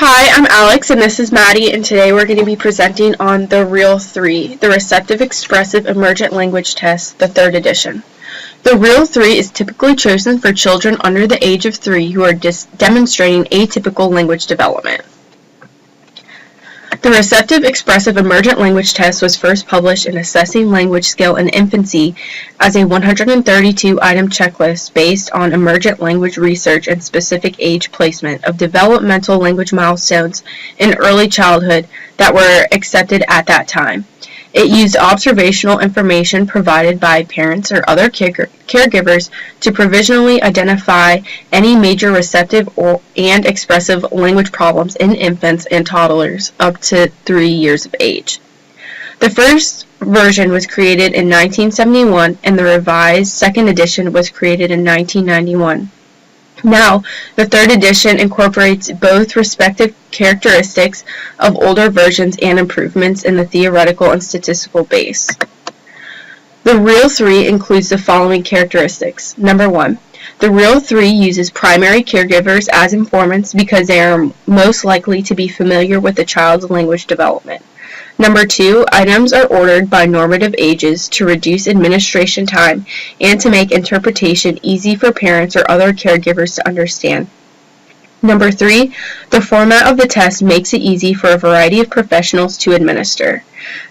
Hi, I'm Alex and this is Maddie, and today we're going to be presenting on the REEL-3, the Receptive Expressive Emergent Language Test, the 3rd edition. The REEL-3 is typically chosen for children under the age of 3 who are demonstrating atypical language development. The Receptive Expressive Emergent Language Test was first published in Assessing Language Skill in Infancy as a 132-item checklist based on emergent language research and specific age placement of developmental language milestones in early childhood that were accepted at that time. It used observational information provided by parents or other caregivers to provisionally identify any major receptive and expressive language problems in infants and toddlers up to 3 years of age. The first version was created in 1971 and the revised 2nd edition was created in 1991. Now, the 3rd edition incorporates both respective characteristics of older versions and improvements in the theoretical and statistical base. The REEL-3 includes the following characteristics. Number 1. The REEL-3 uses primary caregivers as informants because they are most likely to be familiar with the child's language development. Number 2, items are ordered by normative ages to reduce administration time and to make interpretation easy for parents or other caregivers to understand. Number 3, the format of the test makes it easy for a variety of professionals to administer.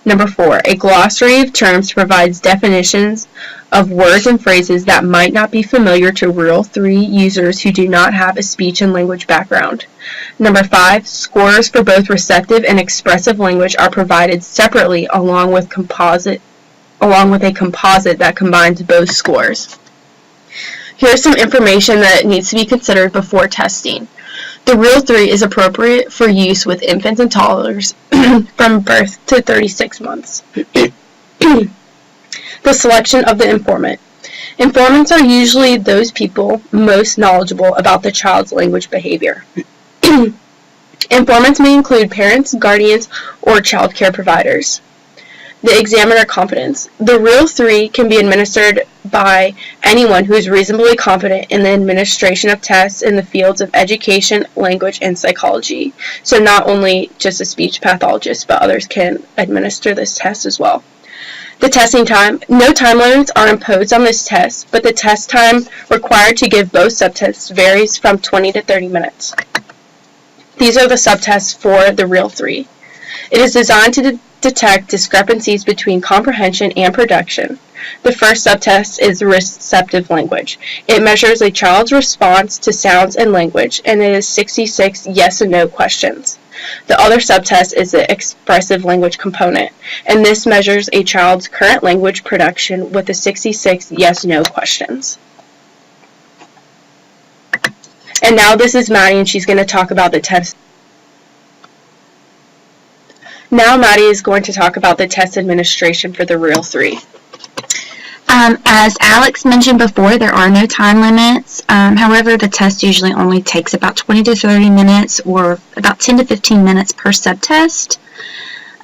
Number 4, a glossary of terms provides definitions of words and phrases that might not be familiar to REEL-3 users who do not have a speech and language background. Number 5, scores for both receptive and expressive language are provided separately along with a composite that combines both scores. Here's some information that needs to be considered before testing. The REEL-3 is appropriate for use with infants and toddlers from birth to 36 months. The selection of the informant. Informants are usually those people most knowledgeable about the child's language behavior. Informants may include parents, guardians, or child care providers. The examiner competence. The REEL-3 can be administered by anyone who is reasonably competent in the administration of tests in the fields of education, language, and psychology. So not only just a speech pathologist, but others can administer this test as well. The testing time. No time limits are imposed on this test, but the test time required to give both subtests varies from 20 to 30 minutes. These are the subtests for the REEL-3. It is designed to detect discrepancies between comprehension and production. The first subtest is receptive language. It measures a child's response to sounds and language, and it is 66 yes and no questions. The other subtest is the expressive language component, and this measures a child's current language production with the 66 yes-no questions. And now this is Maddie, and she's going to talk about the test. Now Maddie is going to talk about the test administration for the REEL-3. As Alex mentioned before, there are no time limits. However, the test usually only takes about 20 to 30 minutes or about 10 to 15 minutes per subtest.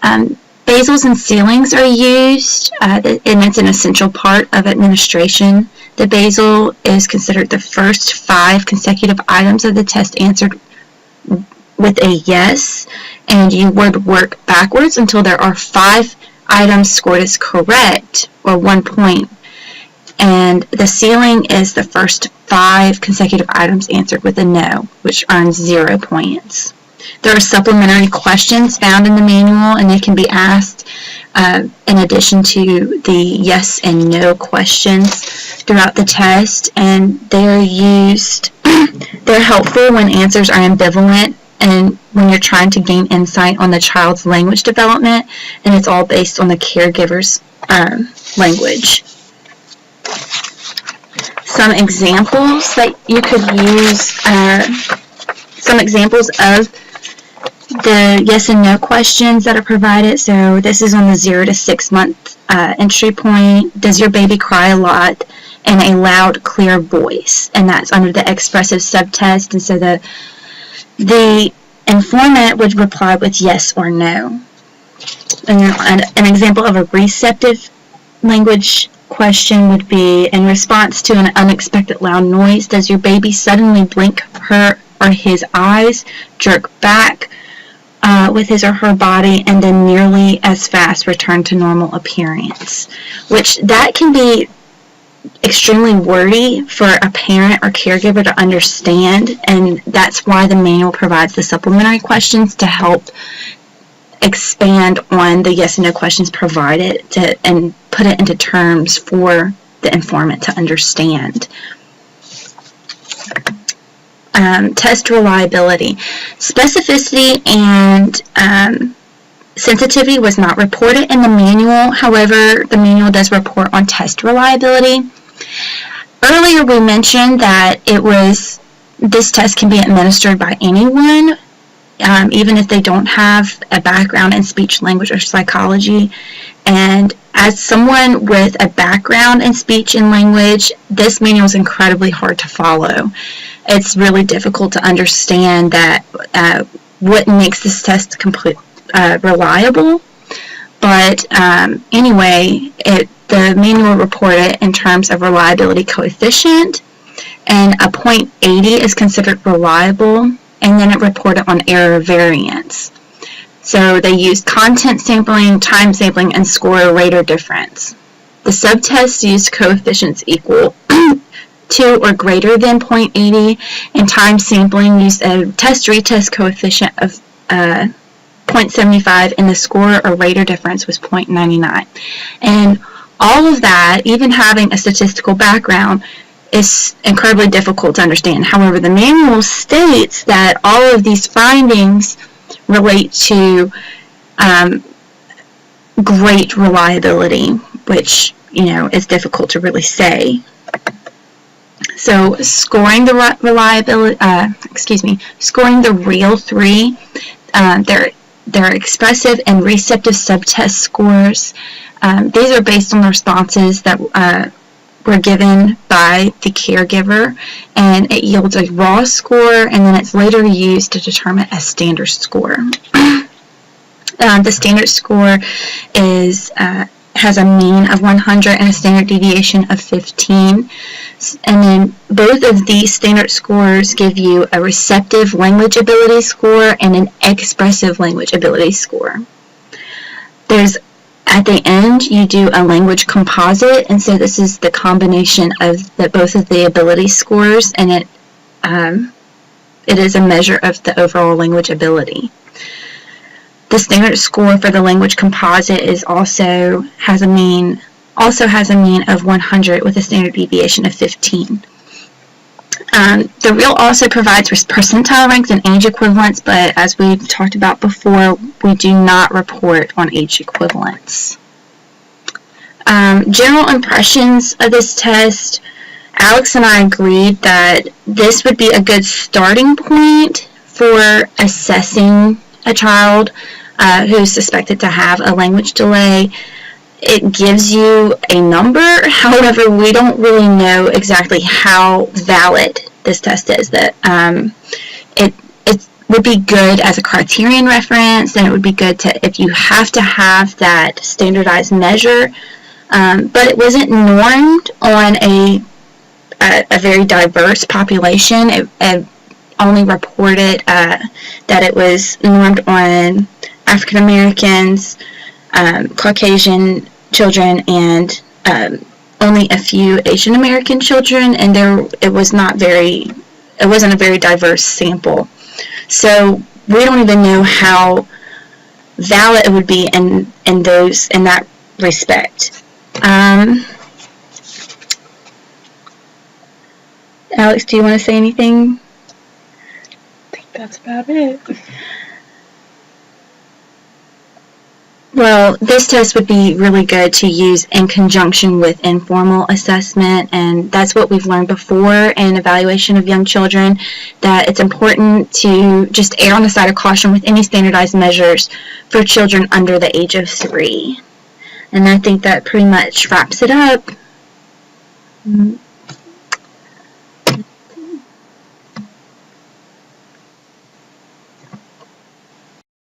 Basals and ceilings are used, and it's an essential part of administration. The basal is considered the first 5 consecutive items of the test answered with a yes, and you would work backwards until there are 5 items scored as correct, or 1 point. And the ceiling is the first 5 consecutive items answered with a no, which earns 0 points. There are supplementary questions found in the manual, and they can be asked in addition to the yes and no questions throughout the test, and they're helpful when answers are ambivalent and when you're trying to gain insight on the child's language development, and it's all based on the caregiver's language. Some examples that you could use, some examples of the yes and no questions that are provided. So this is on the 0 to 6 month entry point. Does your baby cry a lot? In a loud, clear voice, and that's under the expressive subtest, and so the informant would reply with yes or no. And an example of a receptive language question would be, in response to an unexpected loud noise, does your baby suddenly blink her or his eyes, jerk back with his or her body, and then nearly as fast return to normal appearance. Which that can be extremely wordy for a parent or caregiver to understand, and that's why the manual provides the supplementary questions to help expand on the yes and no questions provided and put it into terms for the informant to understand. Test reliability. Specificity and sensitivity was not reported in the manual. However, the manual does report on test reliability. Earlier we mentioned that this test can be administered by anyone, even if they don't have a background in speech, language, or psychology. And as someone with a background in speech and language, this manual is incredibly hard to follow. It's really difficult to understand that what makes this test reliable. But anyway, the manual reported in terms of reliability coefficient, and a 0.80 is considered reliable, and then it reported on error variance. So they used content sampling, time sampling, and score rater difference. The subtests used coefficients equal to or greater than 0.80, and time sampling used a test-retest coefficient of 0.75, and the score or rater difference was 0.99. And all of that, even having a statistical background, is incredibly difficult to understand. However, the manual states that all of these findings relate to great reliability, which, is difficult to really say. So scoring the scoring the REEL-3, their expressive and receptive subtest scores. These are based on the responses that were given by the caregiver, and it yields a raw score, and then it's later used to determine a standard score. The standard score has a mean of 100 and a standard deviation of 15. And then both of these standard scores give you a receptive language ability score and an expressive language ability score. At the end, you do a language composite, and so this is the combination of both of the ability scores, and it is a measure of the overall language ability. The standard score for the language composite also has a mean of 100 with a standard deviation of 15. The REEL also provides percentile ranks and age equivalents, but as we talked about before, we do not report on age equivalents. General impressions of this test. Alex and I agreed that this would be a good starting point for assessing a child who's suspected to have a language delay. It gives you a number, however, we don't really know exactly how valid this test is. That it would be good as a criterion reference, and it would be good if you have to have that standardized measure, but it wasn't normed on a very diverse population. It only reported that it was normed on African Americans, Caucasian children, and only a few Asian American children, and it wasn't a very diverse sample. So we don't even know how valid it would be in that respect. Alex, do you want to say anything? I think that's about it. Well, this test would be really good to use in conjunction with informal assessment, and that's what we've learned before in evaluation of young children, that it's important to just err on the side of caution with any standardized measures for children under the age of 3. And I think that pretty much wraps it up.